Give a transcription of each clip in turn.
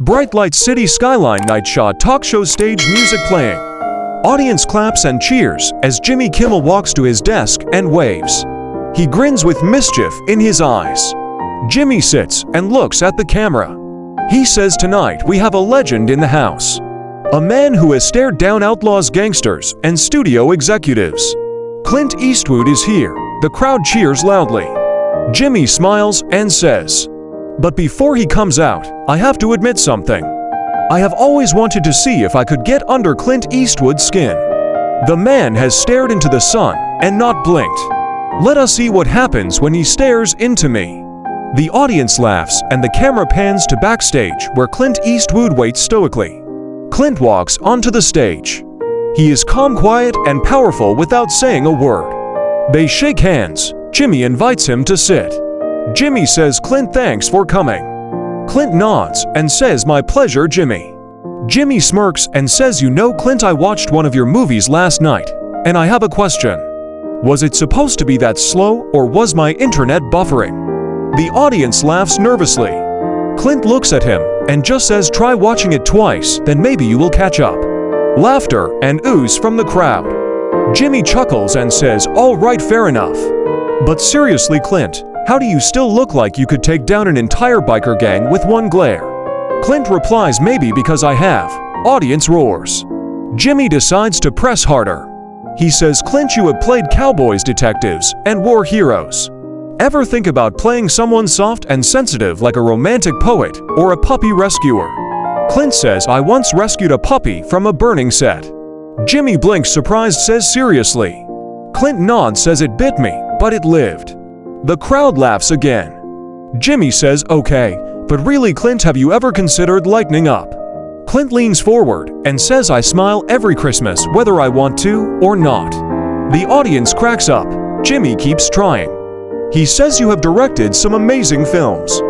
Bright lights, city skyline, night shot, talk show stage, music playing. Audience claps and cheers as Jimmy Kimmel walks to his desk and waves. He grins with mischief in his eyes. Jimmy sits and looks at the camera. He says, "Tonight we have a legend in the house. A man who has stared down outlaws, gangsters, and studio executives. Clint Eastwood is here." The crowd cheers loudly. Jimmy smiles and says, "But before he comes out, I have to admit something. I have always wanted to see if I could get under Clint Eastwood's skin." The man has stared into the sun and not blinked. "Let us see what happens when he stares into me." The audience laughs and the camera pans to backstage where Clint Eastwood waits stoically. Clint walks onto the stage. He is calm, quiet, and powerful without saying a word. They shake hands. Jimmy invites him to sit. Jimmy says, "Clint, thanks for coming." Clint nods and says, "My pleasure, Jimmy." Jimmy smirks and says, "You know, Clint, I watched one of your movies last night, and I have a question. Was it supposed to be that slow, or was my internet buffering?" The audience laughs nervously. Clint looks at him and just says, "Try watching it twice, then maybe you will catch up." Laughter and ooze from the crowd. Jimmy chuckles and says, "All right, fair enough. But seriously, Clint, how do you still look like you could take down an entire biker gang with one glare?" Clint replies, "Maybe because I have." Audience roars. Jimmy decides to press harder. He says, "Clint, you have played cowboys, detectives, and war heroes. Ever think about playing someone soft and sensitive like a romantic poet or a puppy rescuer?" Clint says, "I once rescued a puppy from a burning set." Jimmy blinks, surprised, says, "Seriously?" Clint nods, says, "It bit me, but it lived." The crowd laughs again. Jimmy says, "Okay, but really, Clint, have you ever considered lightening up?" Clint leans forward and says, "I smile every Christmas whether I want to or not." The audience cracks up. Jimmy keeps trying. He says, "You have directed some amazing films,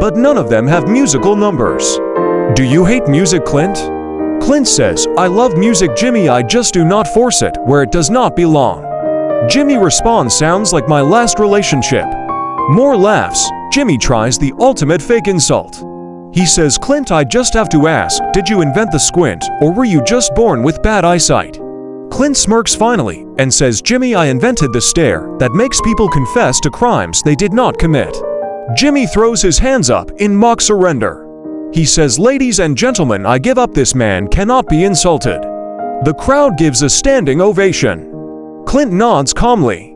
but none of them have musical numbers. Do you hate music, Clint?" Clint says, "I love music, Jimmy, I just do not force it where it does not belong." Jimmy responds, "Sounds like my last relationship." More laughs. Jimmy tries the ultimate fake insult. He says, "Clint, I just have to ask, did you invent the squint, or were you just born with bad eyesight?" Clint smirks finally and says, "Jimmy, I invented the stare that makes people confess to crimes they did not commit." Jimmy throws his hands up in mock surrender. He says, "Ladies and gentlemen, I give up. This man cannot be insulted." The crowd gives a standing ovation. Clint nods calmly.